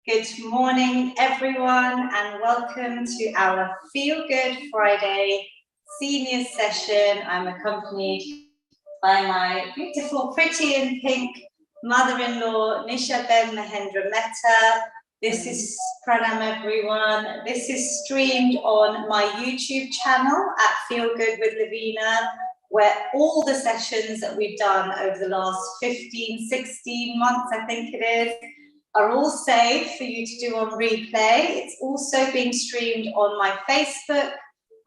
Good morning, everyone, and welcome to our Feel Good Friday senior session. I'm accompanied by my beautiful, pretty in pink mother-in-law, Nisha Ben Mahendra Mehta. This is Pranam, everyone. This is streamed on my YouTube channel at Feel Good with Lavina, where all the sessions that we've done over the last 15, 16 months, I think it is, are all saved for you to do on replay. It's also being streamed on my Facebook,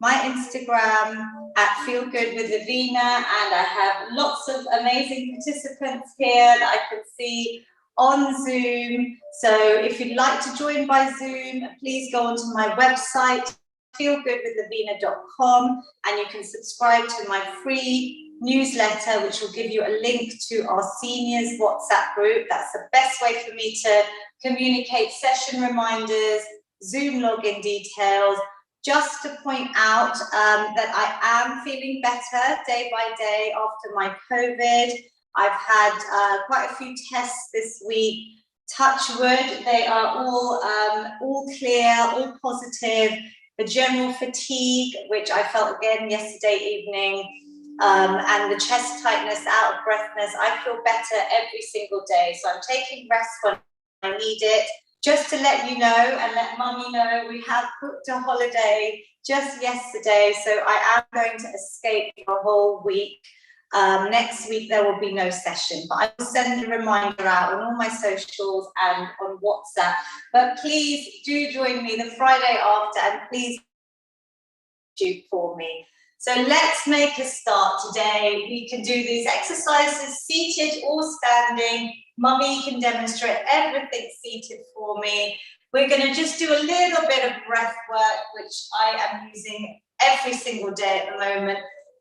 my Instagram at Feel Good with Lavina, and I have lots of amazing participants here that I can see on Zoom. So if you'd like to join by Zoom, please go onto my website, feelgoodwithlavina.com, and you can subscribe to my free newsletter, which will give you a link to our seniors WhatsApp group. That's the best way for me to communicate session reminders, Zoom login details. Just to point out that I am feeling better day by day after my COVID. I've had quite a few tests this week. Touch wood, they are all clear, all positive. The general fatigue, which I felt again yesterday evening, and the chest tightness, out of breathness, I feel better every single day. So I'm taking rest when I need it. Just to let you know and let Mummy know, we have booked a holiday just yesterday, so I am going to escape for a whole week. Next week there will be no session, but I will send a reminder out on all my socials and on WhatsApp. But please do join me the Friday after, and please do for me. So let's make a start today. We can do these exercises seated or standing. Mummy can demonstrate everything seated for me. We're going to just do a little bit of breath work, which I am using every single day at the moment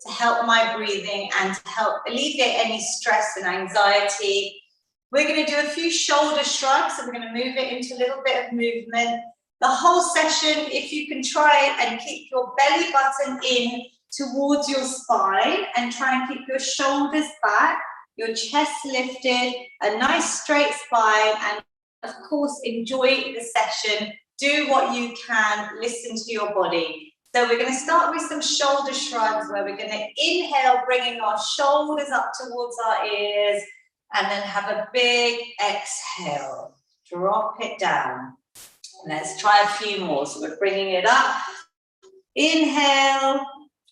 to help my breathing and to help alleviate any stress and anxiety. We're going to do a few shoulder shrugs, so we're going to move it into a little bit of movement. The whole session, if you can try it and keep your belly button in towards your spine and try and keep your shoulders back, your chest lifted, a nice straight spine, and of course enjoy the session. Do what you can, listen to your body. So we're going to start with some shoulder shrugs where we're going to inhale, bringing our shoulders up towards our ears, and then have a big exhale. Drop it down. Let's try a few more. So we're bringing it up. Inhale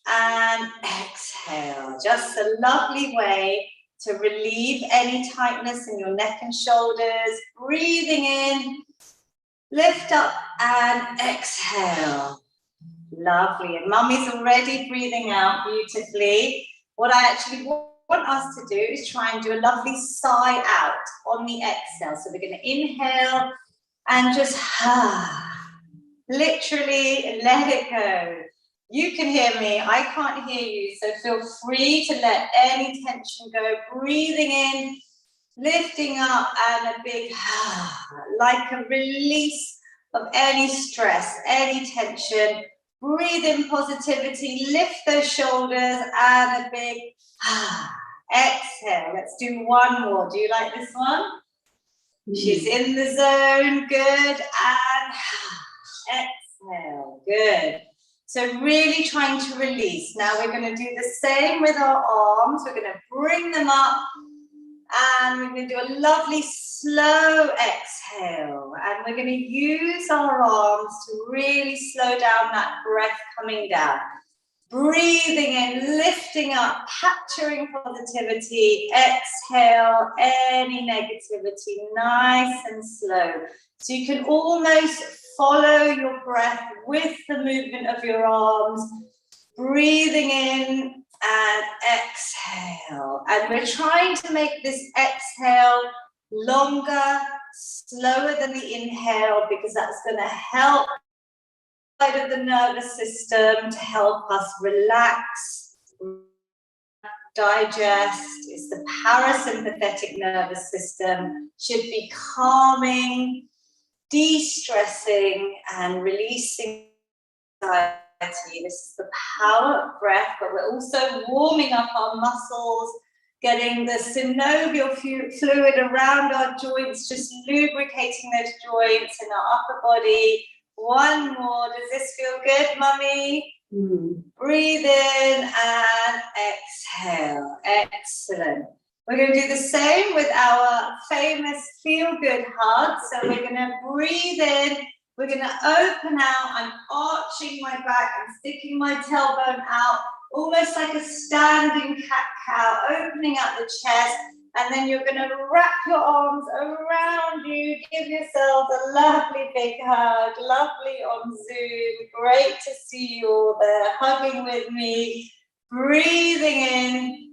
and exhale. Just a lovely way to relieve any tightness in your neck and shoulders. Breathing in, lift up and exhale. Lovely. And Mummy's already breathing out beautifully. What I actually want us to do is try and do a lovely sigh out on the exhale. So we're going to inhale and just literally let it go. You can hear me, I can't hear you, so feel free to let any tension go. Breathing in, lifting up, and a big like a release of any stress, any tension. Breathe in positivity, lift those shoulders, and a big exhale. Let's do one more. Do you like this one? She's in the zone. Good. And exhale. Good. So really trying to release. Now we're going to do the same with our arms. We're going to bring them up, and we're going to do a lovely slow exhale. And we're going to use our arms to really slow down that breath coming down. Breathing in, lifting up, capturing positivity. Exhale any negativity, nice and slow. So you can almost follow your breath with the movement of your arms. Breathing in and exhale. And we're trying to make this exhale longer, slower than the inhale, because that's going to help of the nervous system to help us relax, digest. It's the parasympathetic nervous system, should be calming, de-stressing and releasing anxiety. This is the power of breath, but we're also warming up our muscles, getting the synovial fluid around our joints, just lubricating those joints in our upper body. One more. Does this feel good, mummy? Breathe in and exhale. Excellent. We're going to do the same with our famous Feel Good hug. So we're going to breathe in. We're going to open out. I'm arching my back and sticking my tailbone out, almost like a standing cat-cow, opening up the chest. And then you're going to wrap your arms around you. Give yourselves a lovely big hug. Lovely on Zoom. Great to see you all there hugging with me. Breathing in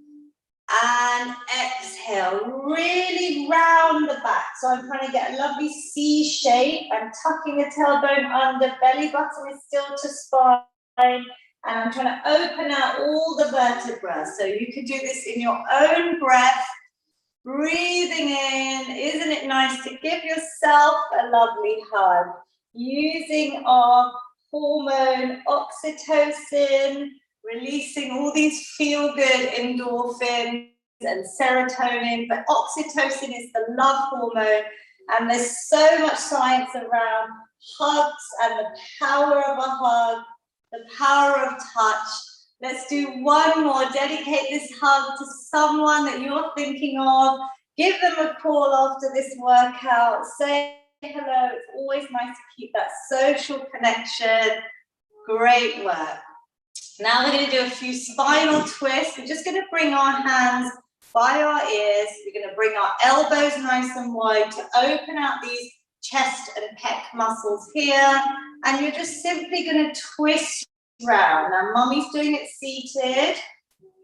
and exhale. Really round the back. So I'm trying to get a lovely C shape. I'm tucking the tailbone under. Belly button is still to spine. And I'm trying to open out all the vertebrae. So you could do this in your own breath. Breathing in, isn't it nice to give yourself a lovely hug? Using our hormone oxytocin, releasing all these feel-good endorphins and serotonin, but oxytocin is the love hormone, and there's so much science around hugs and the power of a hug, the power of touch. Let's do one more. Dedicate this hug to someone that you're thinking of. Give them a call after this workout. Say hello. It's always nice to keep that social connection. Great work. Now we're going to do a few spinal twists. We're just going to bring our hands by our ears. We're going to bring our elbows nice and wide to open out these chest and pec muscles here. And you're just simply going to twist round. Now, mummy's doing it seated.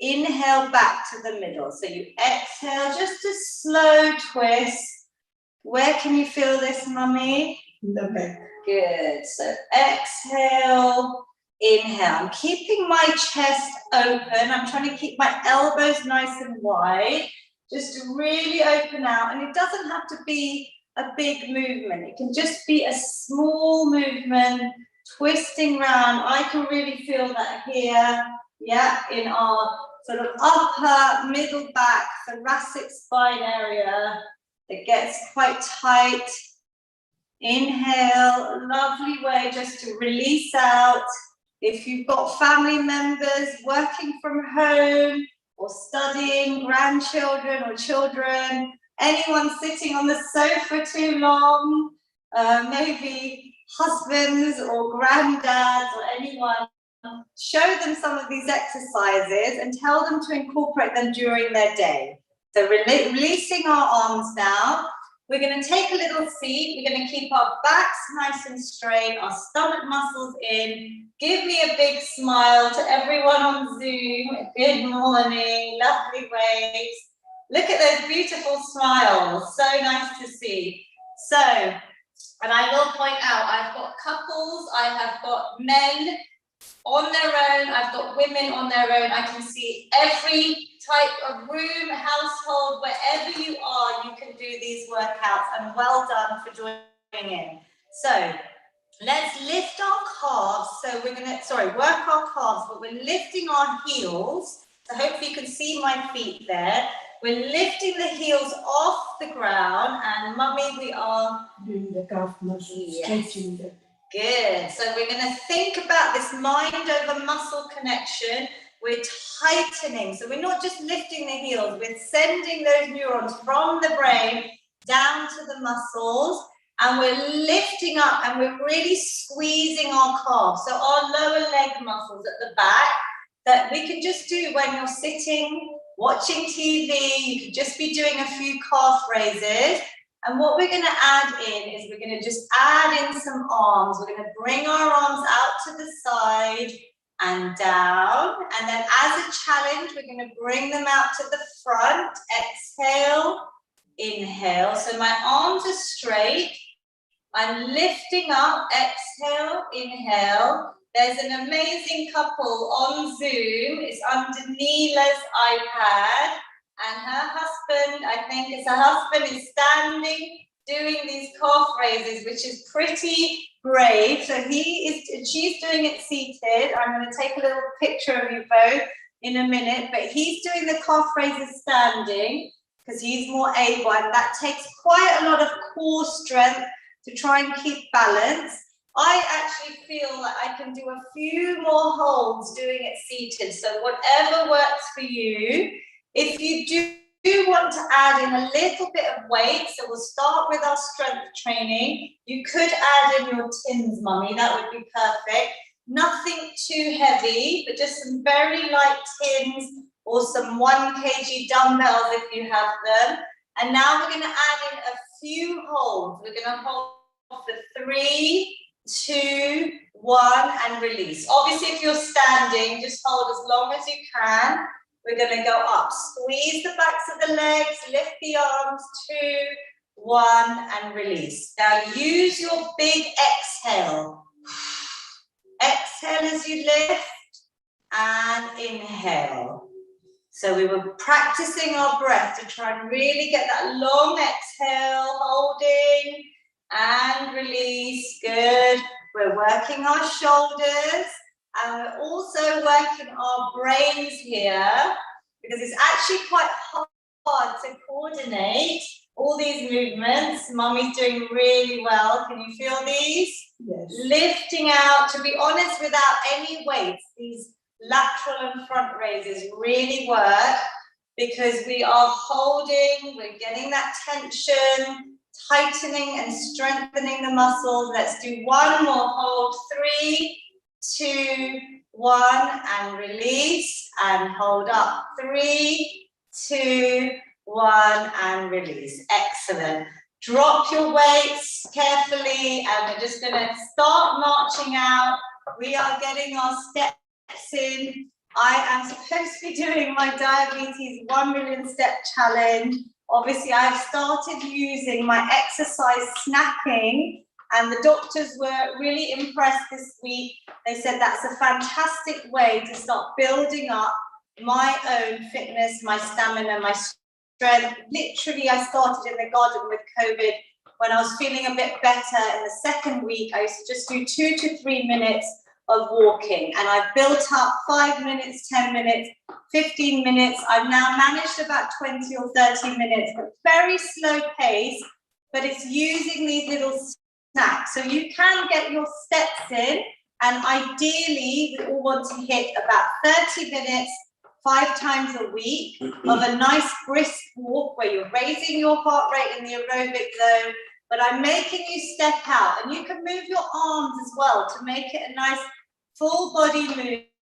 Inhale back to the middle. So you exhale, just a slow twist. Where can you feel this, mummy? In the back. Good. So exhale, inhale. I'm keeping my chest open. I'm trying to keep my elbows nice and wide, just to really open out. And it doesn't have to be a big movement. It can just be a small movement. Twisting round. I can really feel that here, yeah, in our sort of upper, middle back, thoracic spine area. It gets quite tight. Inhale, lovely way just to release out. If you've got family members working from home or studying, grandchildren or children, anyone sitting on the sofa too long, maybe husbands or granddads or anyone, show them some of these exercises and tell them to incorporate them during their day. So releasing our arms now. We're going to take a little seat. We're going to keep our backs nice and straight, our stomach muscles in. Give me a big smile to everyone on Zoom. Good morning, lovely waves. Look at those beautiful smiles. So nice to see. So, and I will point out, I've got couples, I have got men on their own, I've got women on their own. I can see every type of room, household, wherever you are, you can do these workouts, and well done for joining in. So let's lift our calves. So we're going to, work our calves, but we're lifting our heels. So hopefully you can see my feet there. We're lifting the heels off the ground, and mummy, we are doing the calf muscles, stretching them. Good. So we're going to think about this mind over muscle connection. We're tightening. So we're not just lifting the heels, we're sending those neurons from the brain down to the muscles, and we're lifting up and we're really squeezing our calves. So our lower leg muscles at the back that we can just do when you're sitting, watching TV. You could just be doing a few calf raises. And what we're going to add in is we're going to just add in some arms. We're going to bring our arms out to the side and down. And then as a challenge, we're going to bring them out to the front. Exhale, inhale. So my arms are straight. I'm lifting up. Exhale, inhale. There's an amazing couple on Zoom. It's under Neela's iPad. And her husband, I think it's her husband, is standing doing these calf raises, which is pretty brave. So she's doing it seated. I'm going to take a little picture of you both. in a minute, but he's doing the calf raises standing because he's more able, and that takes quite a lot of core strength to try and keep balance. I actually feel that I can do a few more holds doing it seated, so whatever works for you. If you do want to add in a little bit of weight, so we'll start with our strength training. You could add in your tins, mummy, that would be perfect. Nothing too heavy, but just some very light tins or some 1 kg dumbbells if you have them. And now we're going to add in a few holds. We're going to hold for 3, 2, 1, and release. Obviously, if you're standing, just hold as long as you can. We're going to go up. Squeeze the backs of the legs, lift the arms, 2, 1, and release. Now use your big exhale. Exhale as you lift and inhale. So we were practicing our breath to try and really get that long exhale, holding and release. Good. We're working our shoulders and we're also working our brains here because it's actually quite hard to coordinate all these movements. Mummy's doing really well. Can you feel these? Yes. Lifting out, to be honest, without any weights, these lateral and front raises really work because we are holding, we're getting that tension, tightening and strengthening the muscles. Let's do one more hold. 3, 2, 1, and release and hold up. 3, 2, 1, and release. Excellent. Drop your weights carefully and we're just going to start marching out. We are getting our steps in. I am supposed to be doing my diabetes 1 million step challenge. Obviously, I've started using my exercise snacking and the doctors were really impressed this week. They said that's a fantastic way to start building up my own fitness, my stamina, my strength. Literally, I started in the garden with COVID when I was feeling a bit better. In the second week, I used to just do 2 to 3 minutes of walking, and I've built up 5 minutes, 10 minutes, 15 minutes. I've now managed about 20 or 30 minutes, but very slow pace, but it's using these little snacks. So you can get your steps in, and ideally, we all want to hit about 30 minutes 5 times a week of a nice brisk walk where you're raising your heart rate in the aerobic zone, but I'm making you step out, and you can move your arms as well to make it a nice full body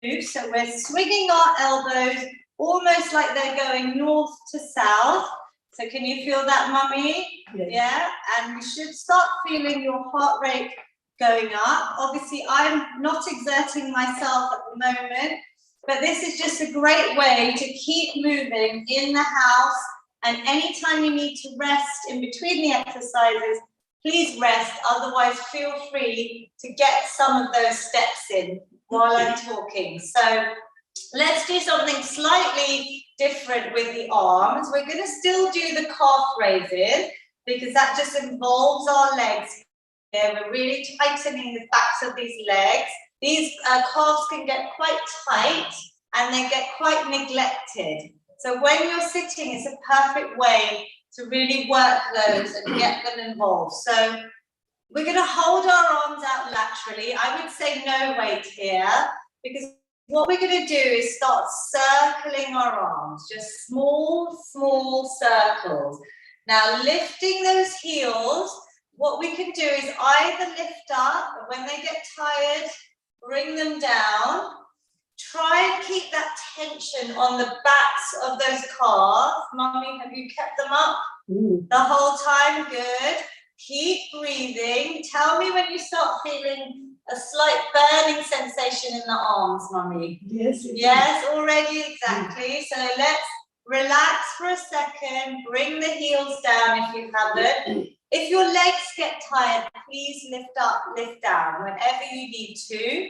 move. So we're swinging our elbows almost like they're going north to south. So can you feel that, mummy? Yes. Yeah, and you should start feeling your heart rate going up. Obviously, I'm not exerting myself at the moment, but this is just a great way to keep moving in the house. And anytime you need to rest in between the exercises, please rest. Otherwise, feel free to get some of those steps in while I'm talking. So let's do something slightly different with the arms. We're going to still do the calf raises because that just involves our legs here. We're really tightening the backs of these legs. These calves can get quite tight and they get quite neglected. So when you're sitting, it's a perfect way to really work those and get them involved. So we're going to hold our arms out laterally. I would say no weight here because what we're going to do is start circling our arms, just small, small circles. Now lifting those heels, what we can do is either lift up and when they get tired, bring them down. Try and keep that tension on the backs of those calves. Mummy, have you kept them up the whole time? Good. Keep breathing. Tell me when you start feeling a slight burning sensation in the arms, Mummy. Yes. Yes, already, exactly. So let's relax for a second. Bring the heels down if you haven't. If your legs get tired, please lift up, lift down whenever you need to.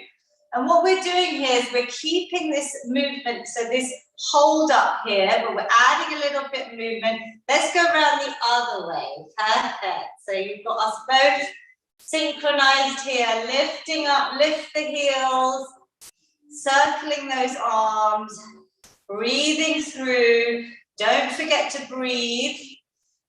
And what we're doing here is we're keeping this movement, so this hold up here, but we're adding a little bit of movement. Let's go around the other way. Perfect. So you've got us both synchronized here, lifting up, lift the heels, circling those arms, breathing through. Don't forget to breathe.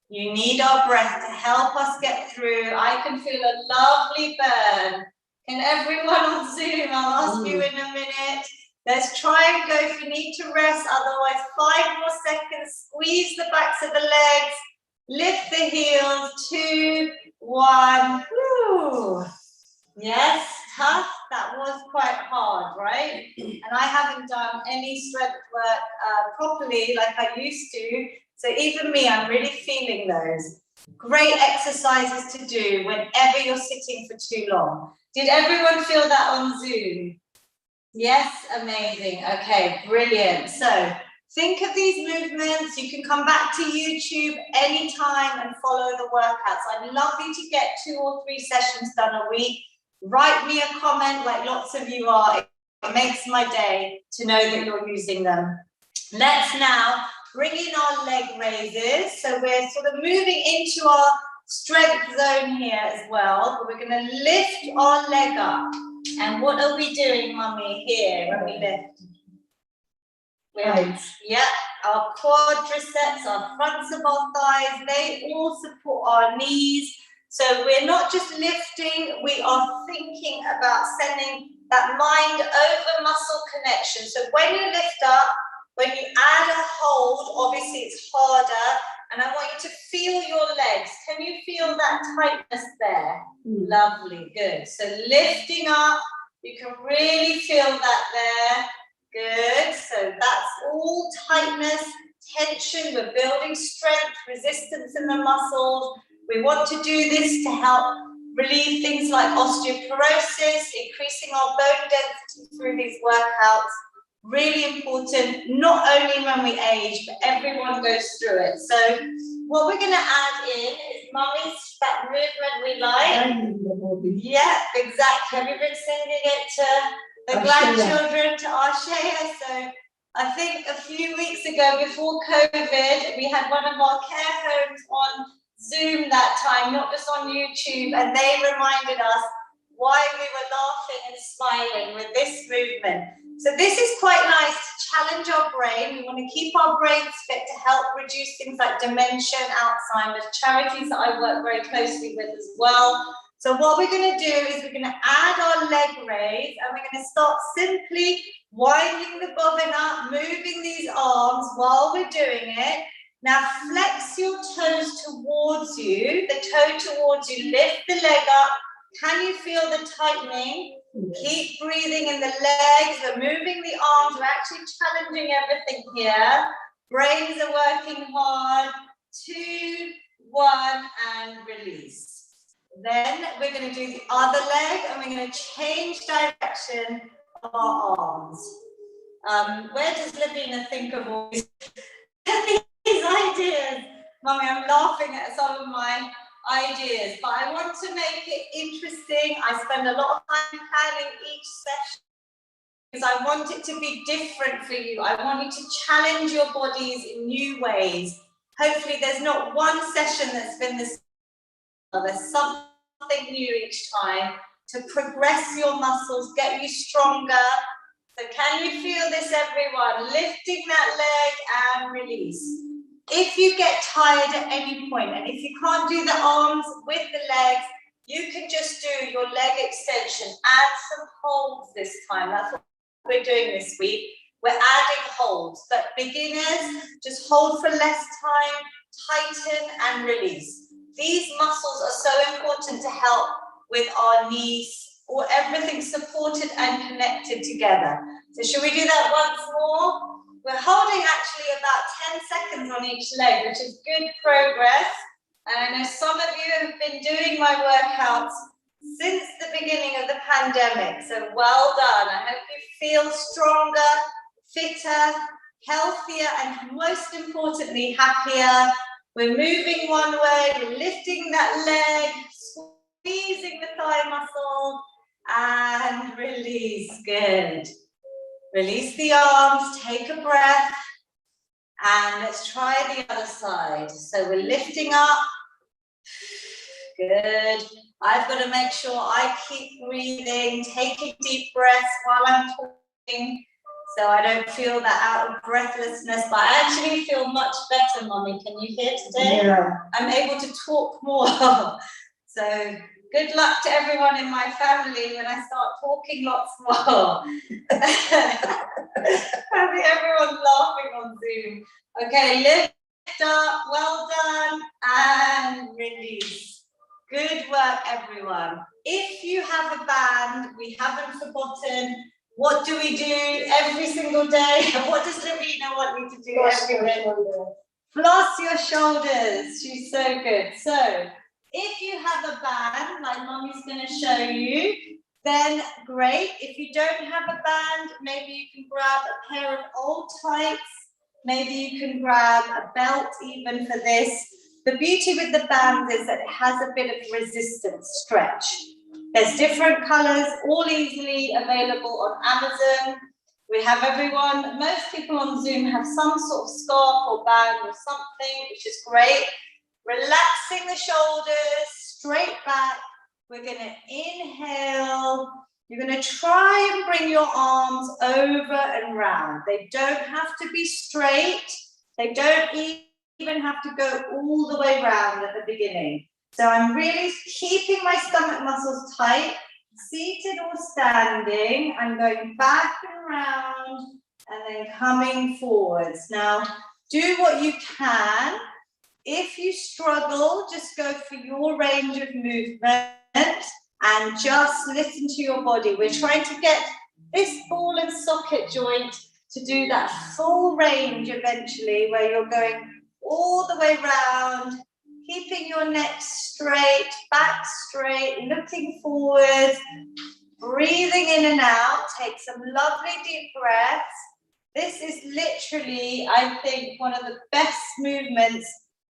You need our breath to help us get through. I can feel a lovely burn. Can everyone on Zoom? I'll ask you in a minute. Let's try and go if you need to rest. Otherwise, 5 more seconds. Squeeze the backs of the legs. Lift the heels. 2, 1. Woo. Yes, tough. That was quite hard, right? And I haven't done any strength work properly like I used to. So even me, I'm really feeling those. Great exercises to do whenever you're sitting for too long. Did everyone feel that on Zoom? Yes, amazing. Okay, brilliant. So think of these movements. You can come back to YouTube anytime and follow the workouts. I'd love you to get 2 or 3 sessions done a week. Write me a comment like lots of you are. It makes my day to know that you're using them. Let's now bring in our leg raises. So we're sort of moving into our strength zone here as well. But we're going to lift our leg up. And what are we doing, Mummy, here when we lift? Yeah, our quadriceps, our fronts of our thighs, they all support our knees. So we're not just lifting, we are thinking about sending that mind over muscle connection. So when you lift up, when you add a hold, obviously it's harder, and I want you to feel your legs. Can you feel that tightness there? Lovely, good. So lifting up, you can really feel that there. Good, so that's all tightness, tension, we're building strength, resistance in the muscles. We want to do this to help relieve things like osteoporosis, increasing our bone density through these workouts. Really important, not only when we age, but everyone goes through it. So what we're going to add in is Mummy's, that movement we like. Yeah, exactly. Have you been singing it to the grandchildren, to Ashaya? So I think a few weeks ago, before COVID, we had one of our care homes on Zoom that time, not just on YouTube, and they reminded us why we were laughing and smiling with this movement. So this is quite nice to challenge our brain. We want to keep our brains fit to help reduce things like dementia and Alzheimer's, charities that I work very closely with as well. So what we're going to do is we're going to add our leg raise, and we're going to start simply winding the bobbin up, moving these arms while we're doing it. Now flex your toes towards you, the toe towards you, lift the leg up. Can you feel the tightening? Yes. Keep breathing in the legs, we're moving the arms, we're actually challenging everything here. Brains are working hard. 2, 1, and release. Then we're going to do the other leg, and we're going to change direction of our arms. Where does Lavina think of all these ideas? Mummy, I'm laughing at some of my ideas, but I want to make it interesting. I spend a lot of time planning each session because I want it to be different for you. I want you to challenge your bodies in new ways. Hopefully there's not one session that's been the same. There's something new each time to progress your muscles, get you stronger. So can you feel this, everyone? Lifting that leg and release. If you get tired at any point, and if you can't do the arms with the legs, you can just do your leg extension. Add some holds this time. That's what we're doing this week. We're adding holds, but beginners, just hold for less time, tighten and release. These muscles are so important to help with our knees, or everything supported and connected together. So should we do that once more? We're holding actually about 10 seconds on each leg, which is good progress. And I know some of you have been doing my workouts since the beginning of the pandemic. So well done. I hope you feel stronger, fitter, healthier, and most importantly, happier. We're moving one way, we're lifting that leg, squeezing the thigh muscle, and release. Good. Release the arms, take a breath, and let's try the other side. So we're lifting up. Good. I've got to make sure I keep breathing, taking deep breaths while I'm talking. so I don't feel that out of breathlessness, but I actually feel much better, Mummy. Can you hear today? Yeah. I'm able to talk more. So good luck to everyone in my family when I start talking lots more. I think everyone's laughing on Zoom. Okay, lift up, well done, and release. Good work, everyone. If you have a band, we haven't forgotten. What do we do every single day? What does Lavina want me to do every day? Floss your shoulders. She's so good. So, if you have a band, like Mommy's going to show you, then great. If you don't have a band, maybe you can grab a pair of old tights. Maybe you can grab a belt even for this. The beauty with the band is that it has a bit of resistance stretch. There's different colors, all easily available on Amazon. We have everyone, most people on Zoom have some sort of scarf or band or something, which is great. Relaxing the shoulders, straight back. We're going to inhale. You're going to try and bring your arms over and round. They don't have to be straight. They don't even have to go all the way round at the beginning. So I'm really keeping my stomach muscles tight, seated or standing. I'm going back and around and then coming forwards. Now, do what you can. If you struggle, just go for your range of movement and just listen to your body. We're trying to get this ball and socket joint to do that full range eventually, where you're going all the way round, keeping your neck straight, back straight, looking forward, breathing in and out. Take some lovely deep breaths. This is literally, I think, one of the best movements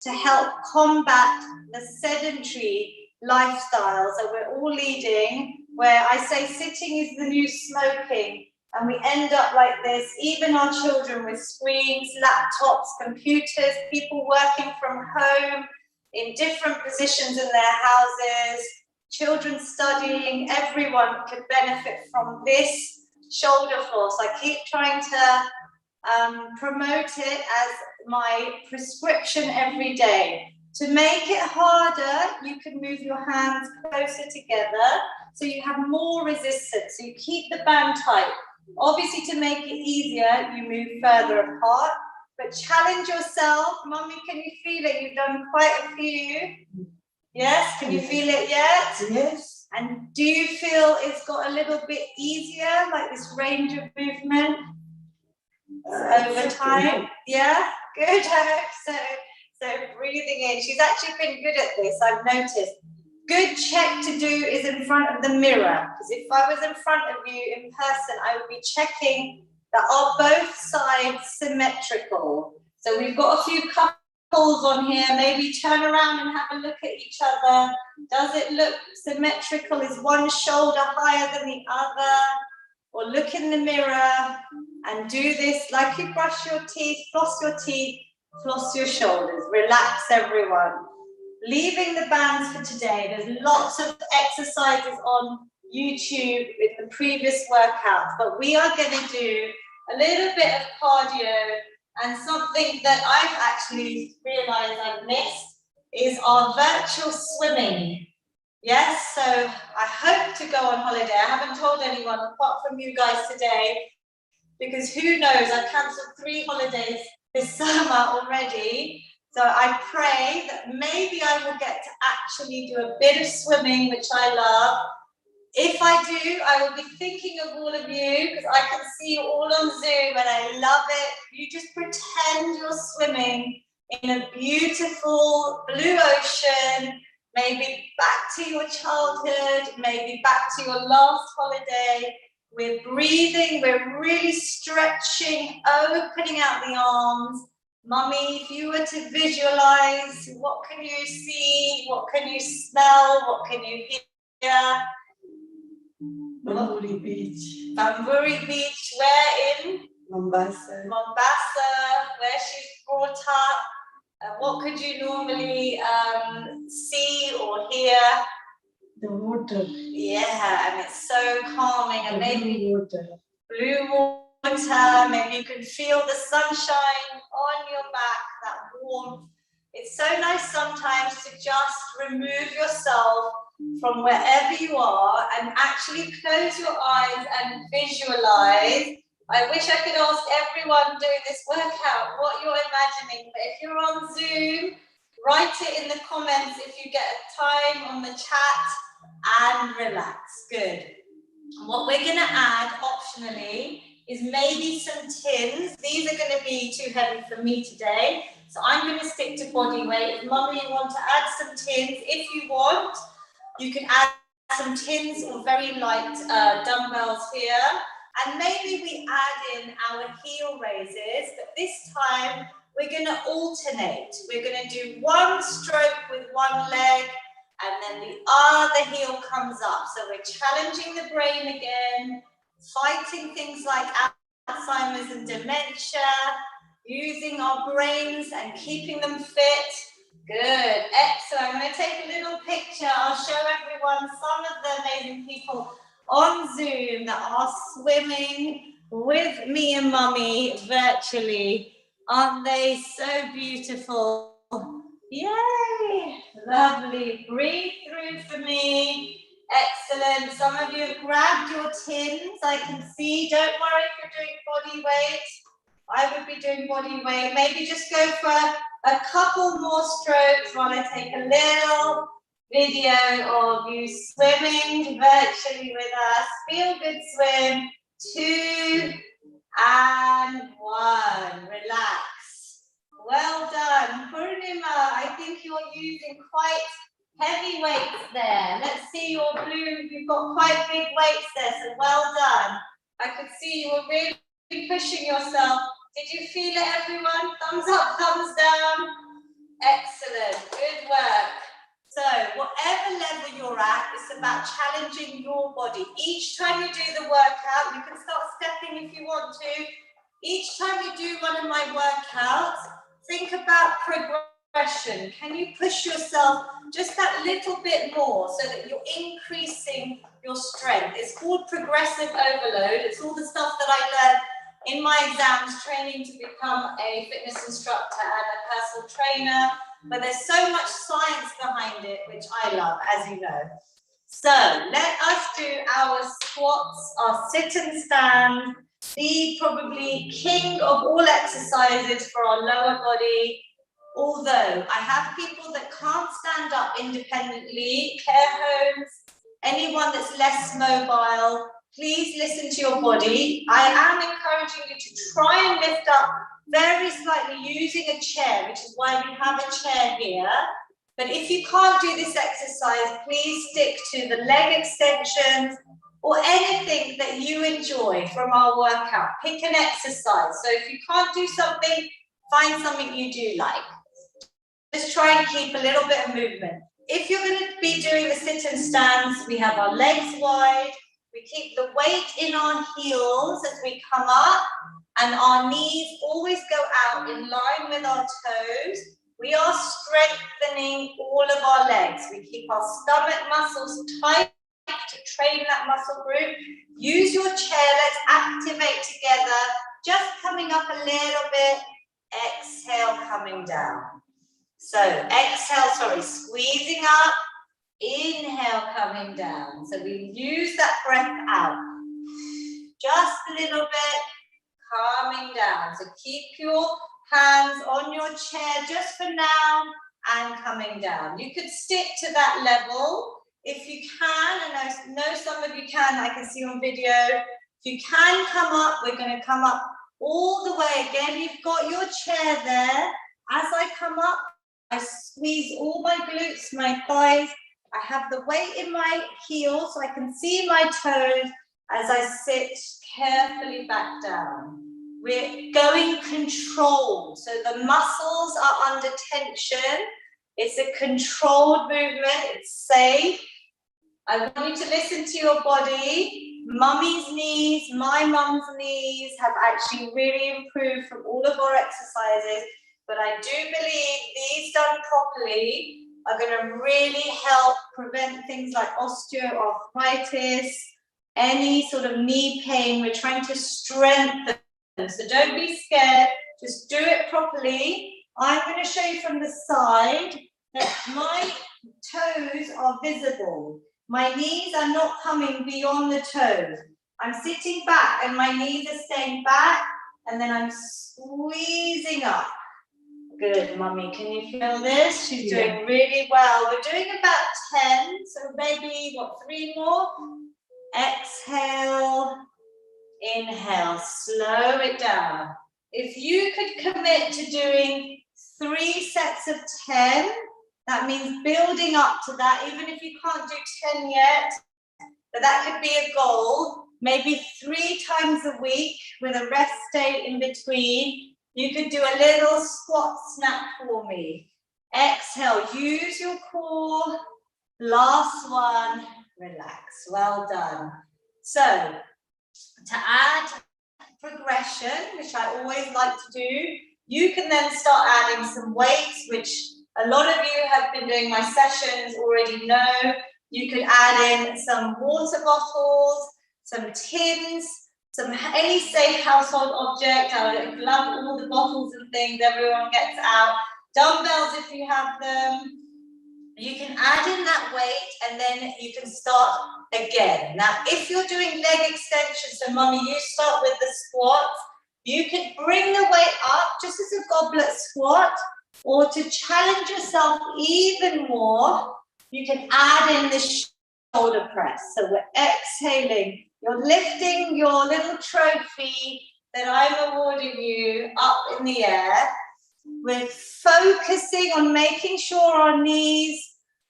to help combat the sedentary lifestyles that we're all leading, where I say sitting is the new smoking, and we end up like this, even our children with screens, laptops, computers, people working from home in different positions in their houses, children studying. Everyone could benefit from this shoulder floss. I keep trying to promote it as my prescription every day. To make it harder, you can move your hands closer together so you have more resistance. So you keep the band tight. Obviously, to make it easier, you move further apart, but challenge yourself. Mummy, can you feel it? You've done quite a few. Yes, can you feel it yet? Yes. And do you feel it's got a little bit easier, like this range of movement over time? Yeah, good. I hope so breathing in. She's actually been good at this, I've noticed. Good check to do is in front of the mirror, because if I was in front of you in person, I would be checking that are both sides symmetrical. So we've got a few couples on here. Maybe turn around and have a look at each other. Does it look symmetrical? Is one shoulder higher than the other? Or look in the mirror and do this like you brush your teeth, floss your shoulders. Relax, everyone. Leaving the bands for today, there's lots of exercises on YouTube with the previous workouts, but we are going to do a little bit of cardio, and something that I've actually realized I've missed is our virtual swimming. Yes, so I hope to go on holiday. I haven't told anyone apart from you guys today, because who knows, I've cancelled 3 holidays this summer already. So I pray that maybe I will get to actually do a bit of swimming, which I love. If I do, I will be thinking of all of you, because I can see you all on Zoom and I love it. You just pretend you're swimming in a beautiful blue ocean, maybe back to your childhood, maybe back to your last holiday. We're breathing, we're really stretching, opening out the arms. Mummy, if you were to visualize, what can you see? What can you smell? What can you hear? Bamburi Beach. Bamburi Beach, where in? Mombasa. Mombasa, where she's brought up. What could you normally see or hear? The water. Yeah, and it's so calming. And maybe blue water. Blue winter, maybe you can feel the sunshine on your back, that warmth. It's so nice sometimes to just remove yourself from wherever you are and actually close your eyes and visualize. I wish I could ask everyone doing this workout what you're imagining, but if you're on Zoom, write it in the comments if you get a time on the chat and relax. Good. What we're going to add optionally is maybe some tins. These are going to be too heavy for me today, so I'm going to stick to body weight. If Mummy, you want to add some tins, if you want, you can add some tins or very light dumbbells here. And maybe we add in our heel raises, but this time we're going to alternate. We're going to do one stroke with one leg, and then the other heel comes up. So we're challenging the brain again, fighting things like Alzheimer's and dementia, using our brains and keeping them fit. Good, excellent. I'm going to take a little picture. I'll show everyone some of the amazing people on Zoom that are swimming with me and Mummy virtually. Aren't they so beautiful? Yay! Lovely. Breathe through for me. Excellent. Some of you have grabbed your tins. I can see. Don't worry if you're doing body weight. I would be doing body weight. Maybe just go for a couple more strokes while I take a little video of you swimming virtually with us. Feel good swim. 2 and 1. Relax. Well done. Purnima, I think you're using quite heavy weights there. Let's see your blue. You've got quite big weights there, so well done. I could see you were really pushing yourself. Did you feel it, everyone? Thumbs up, thumbs down. Excellent. Good work. So whatever level you're at, it's about challenging your body. Each time you do the workout, you can start stepping if you want to. Each time you do one of my workouts, think about progression. Can you push yourself just that little bit more so that you're increasing your strength? It's called progressive overload. It's all the stuff that I learned in my exams, training to become a fitness instructor and a personal trainer. But there's so much science behind it, which I love, as you know. So let us do our squats, our sit and stand, the probably king of all exercises for our lower body. Although I have people that can't stand up independently, care homes, anyone that's less mobile, please listen to your body. I am encouraging you to try and lift up very slightly using a chair, which is why we have a chair here. But if you can't do this exercise, please stick to the leg extensions or anything that you enjoy from our workout. Pick an exercise. So if you can't do something, find something you do like. Just try and keep a little bit of movement. If you're going to be doing the sit and stands, we have our legs wide. We keep the weight in our heels as we come up, and our knees always go out in line with our toes. We are strengthening all of our legs. We keep our stomach muscles tight to train that muscle group. Use your chair. Let's activate together. Just coming up a little bit. Exhale, coming down. So exhale, squeezing up. Inhale, coming down. So we use that breath out. Just a little bit. Calming down. So keep your hands on your chair just for now and coming down. You could stick to that level if you can, and I know some of you can, I can see on video. If you can come up, we're going to come up all the way. Again, you've got your chair there. As I come up, I squeeze all my glutes, my thighs. I have the weight in my heels so I can see my toes as I sit carefully back down. We're going controlled, so the muscles are under tension. It's a controlled movement, it's safe. I want you to listen to your body. Mummy's knees, my mum's knees have actually really improved from all of our exercises, but I do believe these done properly are going to really help prevent things like osteoarthritis, any sort of knee pain. We're trying to strengthen. So don't be scared, just do it properly. I'm going to show you from the side that my toes are visible. My knees are not coming beyond the toes. I'm sitting back and my knees are staying back, and then I'm squeezing up. Good, mummy, can you feel this? She's doing really well. We're doing about 10, so maybe, what, 3 more? Exhale, inhale, slow it down. If you could commit to doing 3 sets of 10, that means building up to that, even if you can't do 10 yet, but that could be a goal. Maybe 3 times a week with a rest day in between. You could do a little squat snap for me. Exhale, use your core. Last one, relax. Well done. So, to add progression, which I always like to do, you can then start adding some weights, which a lot of you have been doing my sessions already know. You could add in some water bottles, some tins, any safe household object. I would love all the bottles and things everyone gets out. Dumbbells if you have them. You can add in that weight and then you can start again. Now, if you're doing leg extensions, so mummy, you start with the squats, you can bring the weight up just as a goblet squat, or to challenge yourself even more, you can add in the shoulder press. So we're exhaling. You're lifting your little trophy that I'm awarding you up in the air. We're focusing on making sure our knees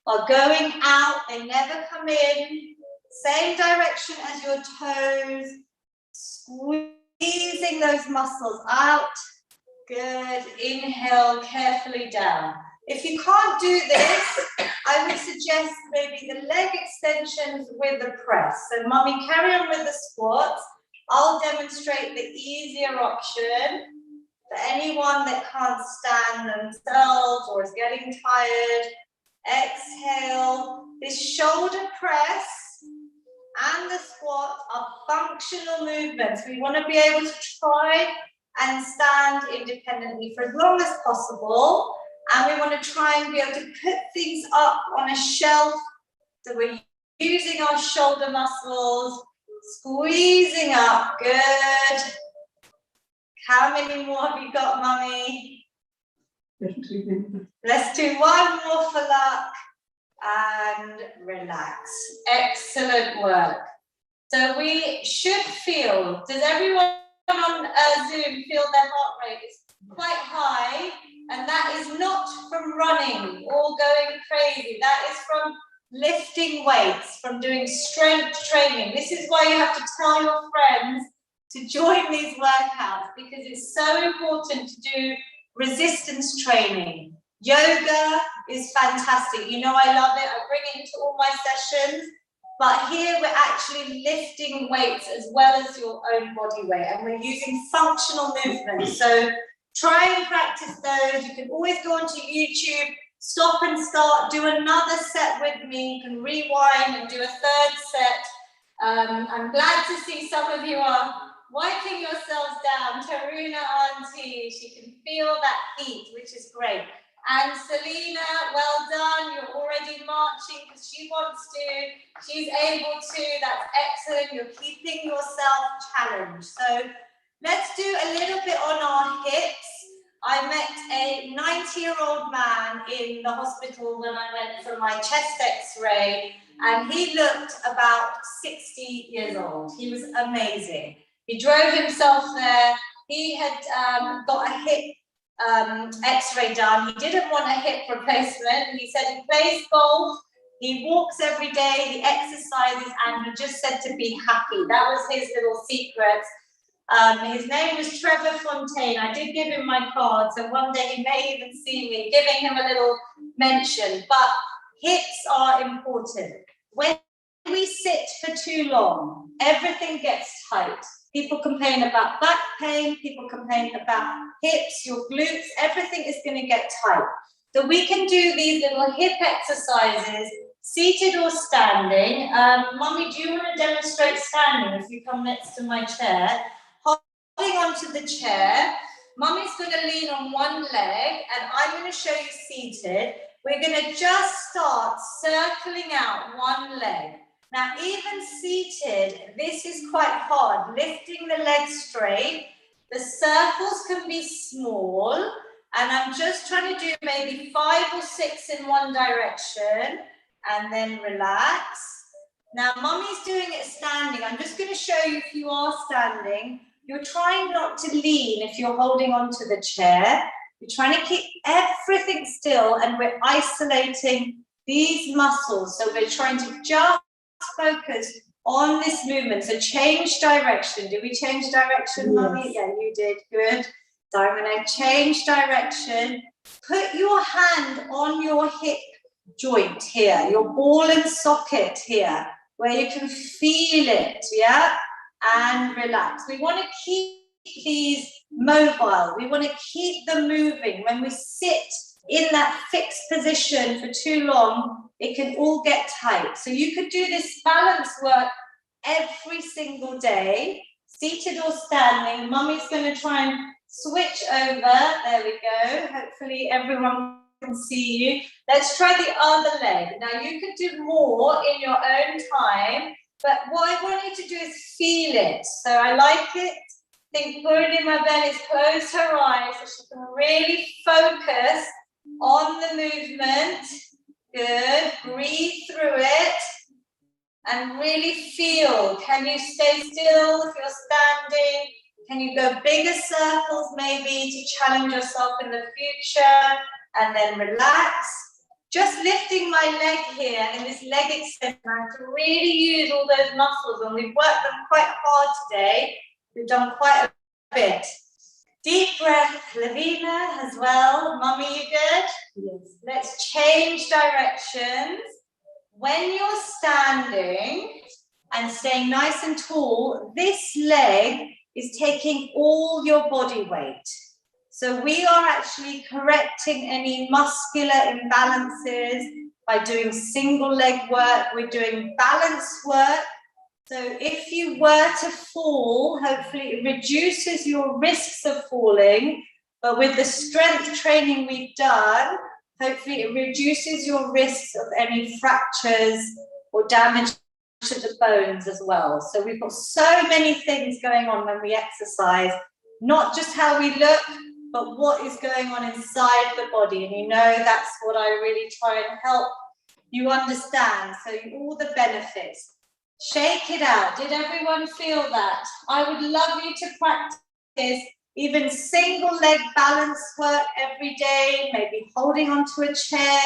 are going out, they never come in. Same direction as your toes. Squeezing those muscles out. Good. Inhale carefully down. If you can't do this, I would suggest maybe the leg extensions with the press. So mummy, carry on with the squats. I'll demonstrate the easier option. For anyone that can't stand themselves or is getting tired, exhale. This shoulder press and the squat are functional movements. We want to be able to try and stand independently for as long as possible. And we want to try and be able to put things up on a shelf. So we're using our shoulder muscles, squeezing up. Good. How many more have you got, mummy? Let's do 1 more for luck. And relax. Excellent work. So we should feel, does everyone on Zoom feel their heart rate is quite high? And that is not from running or going crazy. That is from lifting weights, from doing strength training. This is why you have to tell your friends to join these workouts, because it's so important to do resistance training. Yoga is fantastic. You know I love it. I bring it into all my sessions. But here we're actually lifting weights as well as your own body weight. And we're using functional movements. So try and practice those. You can always go onto YouTube, stop and start, do another set with me. You can rewind and do a 3rd set. I'm glad to see some of you are wiping yourselves down. Taruna auntie, she can feel that heat, which is great. And Selena, well done. You're already marching because she wants to. She's able to. That's excellent. You're keeping yourself challenged. So let's do a little bit on our hips. I met a 90-year-old man in the hospital when I went for my chest x-ray, and he looked about 60 years old. He was amazing. He drove himself there. He had got a hip x-ray done. He didn't want a hip replacement. He said he plays golf, he walks every day, he exercises, and he just said to be happy. That was his little secret. His name was Trevor Fontaine. I did give him my card, so one day he may even see me giving him a little mention. But hips are important. When we sit for too long, everything gets tight. People complain about back pain, people complain about hips, your glutes, everything is going to get tight. So we can do these little hip exercises Seated or standing. Mummy, do you want to demonstrate standing if you come next to my chair? Holding onto the chair. Mummy's going to lean on one leg and I'm going to show you seated. We're going to just start circling out one leg. Now, even seated, this is quite hard. Lifting the leg straight. The circles can be small. And I'm just trying to do maybe 5 or 6 in one direction. And then relax. Now, Mummy's doing it standing. I'm just going to show you if you are standing. You're trying not to lean if you're holding onto the chair. You're trying to keep everything still and we're isolating these muscles. So we're trying to just focus on this movement. So change direction. Did we change direction, Mummy? Yeah, you did. Good. So I'm going to change direction. Put your hand on your hip joint here, your ball and socket here, where you can feel it, yeah? And relax. We want to keep these mobile. We want to keep them moving. When we sit in that fixed position for too long, it can all get tight. So you could do this balance work every single day, seated or standing. Mummy's going to try and switch over. There we go. Hopefully everyone can see you. Let's try the other leg. Now you can do more in your own time, but what I want you to do is feel it. So I like it. Think Purni Mabel close her eyes so she can really focus on the movement. Good. Breathe through it and really feel. Can you stay still if you're standing? Can you go bigger circles maybe to challenge yourself in the future? And then relax. Just lifting my leg here in this leg extension. I have to really use all those muscles and we've worked them quite hard today. We've done quite a bit. Deep breath, Lavina as well. Mummy, you good? Yes. Let's change directions. When you're standing and staying nice and tall, this leg is taking all your body weight. So we are actually correcting any muscular imbalances by doing single leg work. We're doing balance work. So if you were to fall, hopefully it reduces your risks of falling. But with the strength training we've done, hopefully it reduces your risks of any fractures or damage to the bones as well. So we've got so many things going on when we exercise, not just how we look, but what is going on inside the body. And you know, that's what I really try and help you understand. So all the benefits. Shake it out. Did everyone feel that? I would love you to practice even single leg balance work every day, maybe holding onto a chair,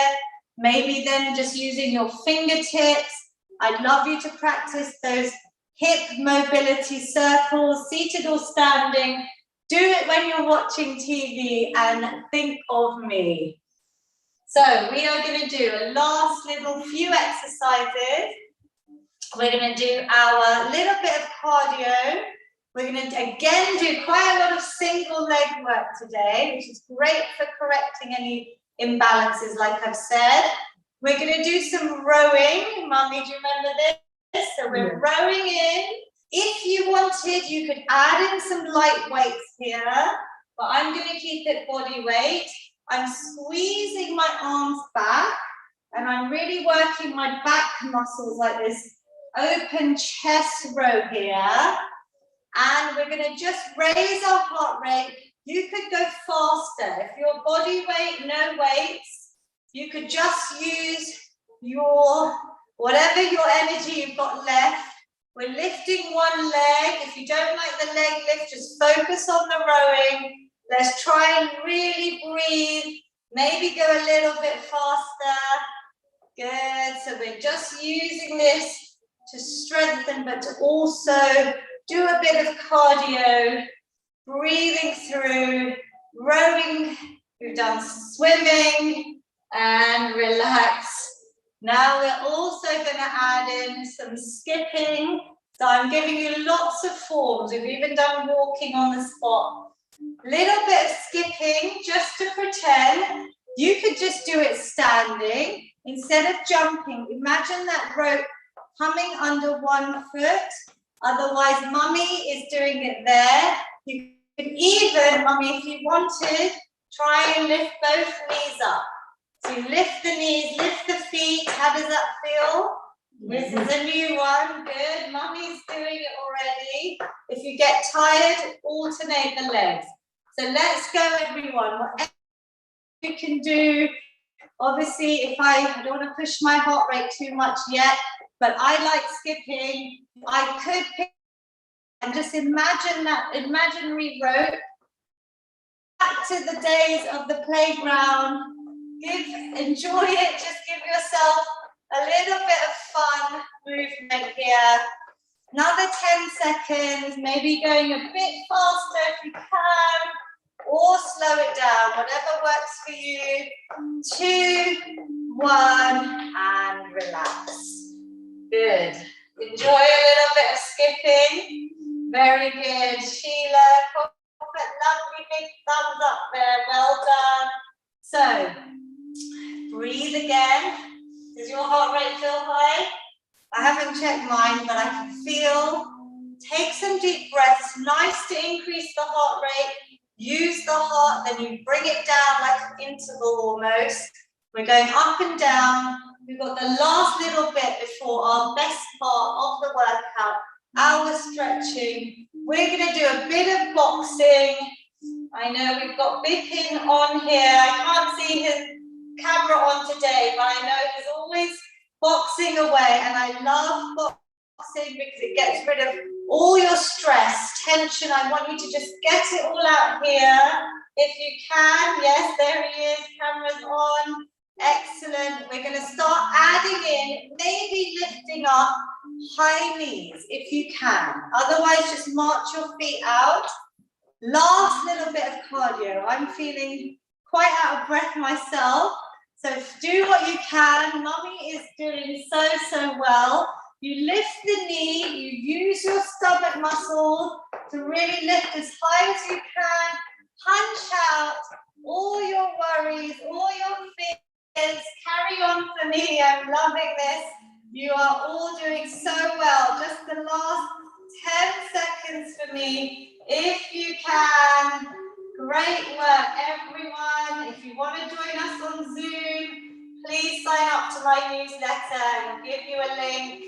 maybe then just using your fingertips. I'd love you to practice those hip mobility circles, seated or standing. Do it when you're watching TV and think of me. So we are going to do a last little few exercises. We're going to do our little bit of cardio. We're going to again do quite a lot of single leg work today, which is great for correcting any imbalances, like I've said. We're going to do some rowing. Mummy, do you remember this? So we're rowing in. If you wanted, you could add in some light weights here, but I'm going to keep it body weight. I'm squeezing my arms back, and I'm really working my back muscles like this open chest row here. And we're going to just raise our heart rate. You could go faster. If your body weight, no weights, you could just use your, whatever your energy you've got left. We're lifting one leg. If you don't like the leg lift, just focus on the rowing. Let's try and really breathe. Maybe go a little bit faster. Good. So we're just using this to strengthen, but to also do a bit of cardio, breathing through, rowing. We've done swimming and relax. Now we're also going to add in some skipping. So I'm giving you lots of forms. We've even done walking on the spot. Little bit of skipping just to pretend. You could just do it standing. Instead of jumping, imagine that rope coming under one foot. Otherwise, mummy is doing it there. You can even, mummy, if you wanted, try and lift both knees up. So you lift the knees, lift the feet. How does that feel? This is a new one. Good. Mummy's doing it already. If you get tired, alternate the legs. So let's go, everyone. Whatever you can do. Obviously, if I don't want to push my heart rate too much yet, but I like skipping. I could pick and just imagine that imaginary rope. Back to the days of the playground. Enjoy it. Just give yourself a little bit of fun movement here. Another 10 seconds, maybe going a bit faster if you can, or slow it down, whatever works for you. 2, 1, and relax. Good. Enjoy a little bit of skipping. Very good. Sheila, lovely big thumbs up there. Well done. So, breathe again. Does your heart rate feel high? I haven't checked mine, but I can feel. Take some deep breaths. Nice to increase the heart rate. Use the heart, then you bring it down like an interval almost. We're going up and down. We've got the last little bit before our best part of the workout, our stretching. We're going to do a bit of boxing. I know we've got Bipin on here. I can't see his camera on today, but I know he's always boxing away, and I love boxing because it gets rid of all your stress, tension. I want you to just get it all out here if you can. Yes, there he is, camera's on. Excellent. We're going to start adding in, maybe lifting up high knees if you can. Otherwise, just march your feet out. Last little bit of cardio. I'm feeling quite out of breath myself. So do what you can. Mummy is doing so well. You lift the knee, you use your stomach muscle to really lift as high as you can. Punch out all your worries, all your fears. Carry on for me. I'm loving this. You are all doing so well. Just the last 10 seconds for me, if you can. Great work, everyone. If you want to join us on Zoom, please sign up to my newsletter and I'll give you a link.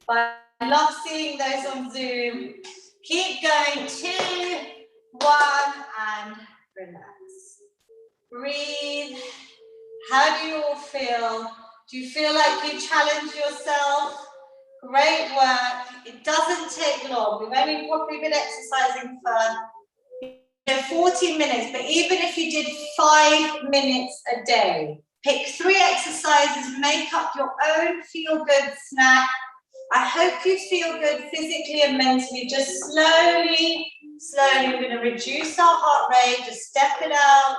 But I love seeing those on Zoom. Keep going. 2, 1, and relax. Breathe. How do you all feel? Do you feel like you challenge yourself? Great work. It doesn't take long. We've only probably been exercising for 40 minutes, but even if you did 5 minutes a day, pick 3 exercises, make up your own feel-good snack. I hope you feel good physically and mentally. Just slowly, we're going to reduce our heart rate, just step it out,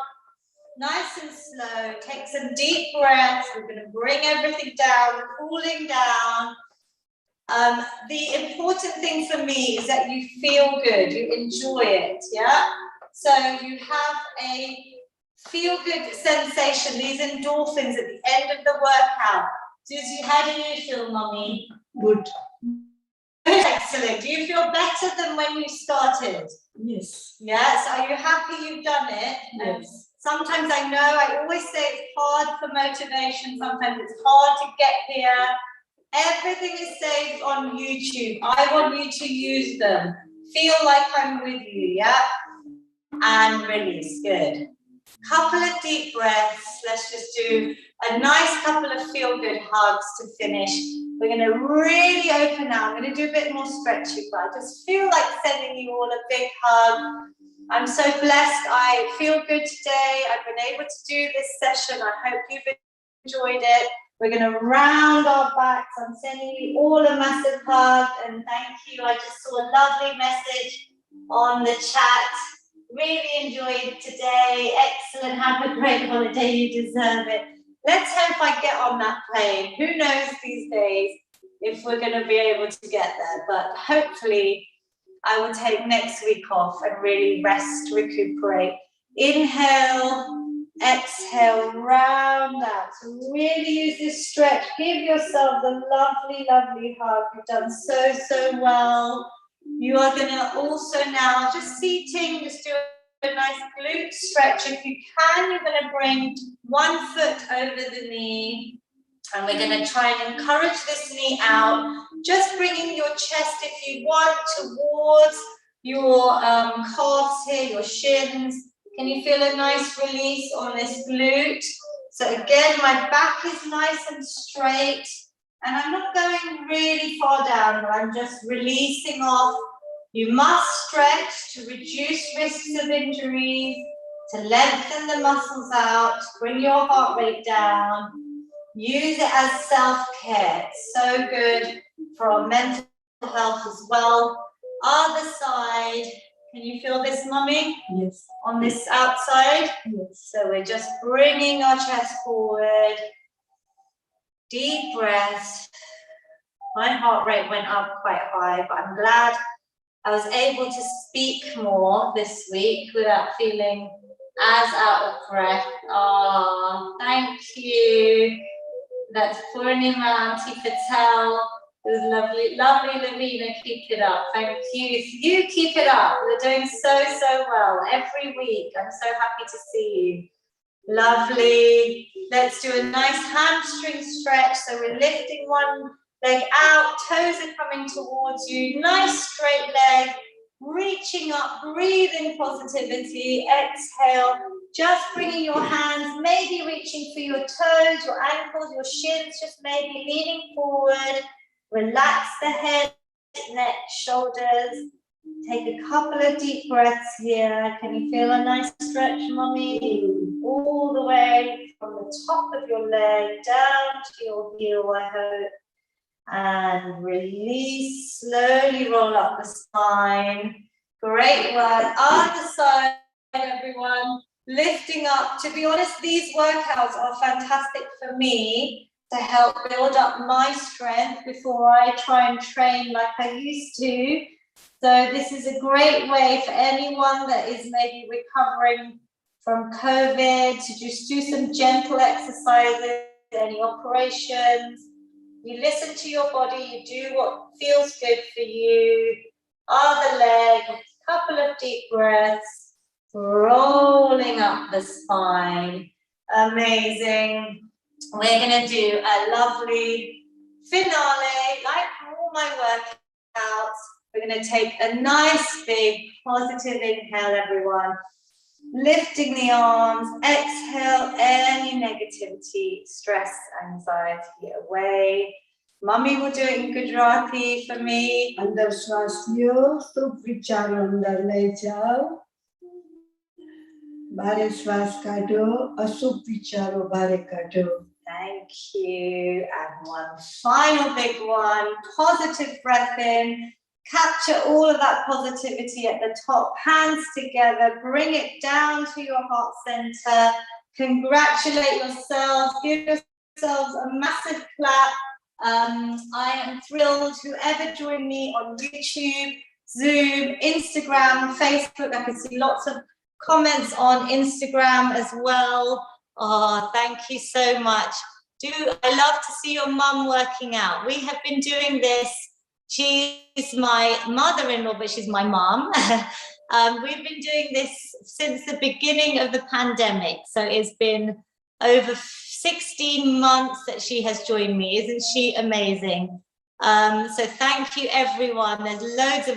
nice and slow. Take some deep breaths. We're going to bring everything down, cooling down. The important thing for me is that you feel good, you enjoy it, yeah? So you have a feel-good sensation, these endorphins at the end of the workout. Susie, how do you feel, Mummy? Good. Excellent. Do you feel better than when you started? Yes. Yes. Are you happy you've done it? Yes. Sometimes I know, I always say it's hard for motivation. Sometimes it's hard to get here. Everything is saved on YouTube. I want you to use them. Feel like I'm with you, yeah? And release. Good. Couple of deep breaths. Let's just do a nice couple of feel-good hugs to finish. We're going to really open now. I'm going to do a bit more stretchy, but I just feel like sending you all a big hug. I'm so blessed. I feel good today. I've been able to do this session. I hope you've enjoyed it. We're going to round our backs. I'm sending you all a massive hug and thank you. I just saw a lovely message on the chat. Really enjoyed today. Excellent. Have a great holiday. You deserve it. Let's hope I get on that plane. Who knows these days if we're going to be able to get there. But hopefully I will take next week off and really rest, recuperate. Inhale Exhale, round out. So really use this stretch. Give yourself a lovely, lovely hug. You've done so, so well. You are going to also now, just seating, just do a nice glute stretch. If you can, you're going to bring one foot over the knee. And we're going to try and encourage this knee out. Just bringing your chest, if you want, towards your calves here, your shins. Can you feel a nice release on this glute? So again, my back is nice and straight. And I'm not going really far down, but I'm just releasing off. You must stretch to reduce risks of injuries, to lengthen the muscles out, bring your heart rate down. Use it as self-care. It's so good for our mental health as well. Other side. Can you feel this, Mummy? Yes. On this outside? Yes. So we're just bringing our chest forward. Deep breaths. My heart rate went up quite high, but I'm glad I was able to speak more this week without feeling as out of breath. Oh, thank you. That's Purnima, Auntie Patel. It was lovely, lovely, Lavina, keep it up. Thank you. You keep it up. We're doing so, so well every week. I'm so happy to see you. Lovely. Let's do a nice hamstring stretch. So we're lifting one leg out, toes are coming towards you. Nice straight leg, reaching up, breathing positivity. Exhale, just bringing your hands, maybe reaching for your toes, your ankles, your shins, just maybe leaning forward. Relax the head, neck, shoulders. Take a couple of deep breaths here. Can you feel a nice stretch, Mummy? All the way from the top of your leg down to your heel, I hope. And release, slowly roll up the spine. Great work. Other side, everyone. Lifting up. To be honest, these workouts are fantastic for me to help build up my strength before I try and train like I used to. So this is a great way for anyone that is maybe recovering from COVID to just do some gentle exercises, any operations. You listen to your body, you do what feels good for you. Other leg, couple of deep breaths, rolling up the spine. Amazing. We're going to do a lovely finale, like all my workouts. We're going to take a nice big positive inhale, everyone. Lifting the arms, exhale any negativity, stress, anxiety away. Mummy will do it in Gujarati for me. Andar શ્વાસ લ્યો, શુભ વિચારો અંદર લઈ જાઓ. બારે શ્વાસ કાઢો, અશુભ વિચારો બારે કાઢો. Thank you. And one final big one. Positive breath in. Capture all of that positivity at the top. Hands together. Bring it down to your heart center. Congratulate yourselves. Give yourselves a massive clap. I am thrilled. Whoever joined me on YouTube, Zoom, Instagram, Facebook. I can see lots of comments on Instagram as well. Oh, thank you so much. I love to see your mum working out. We have been doing this. She's my mother-in-law, but she's my mom. We've been doing this since the beginning of the pandemic. So it's been over 16 months that she has joined me. Isn't she amazing? So thank you, everyone. There's loads of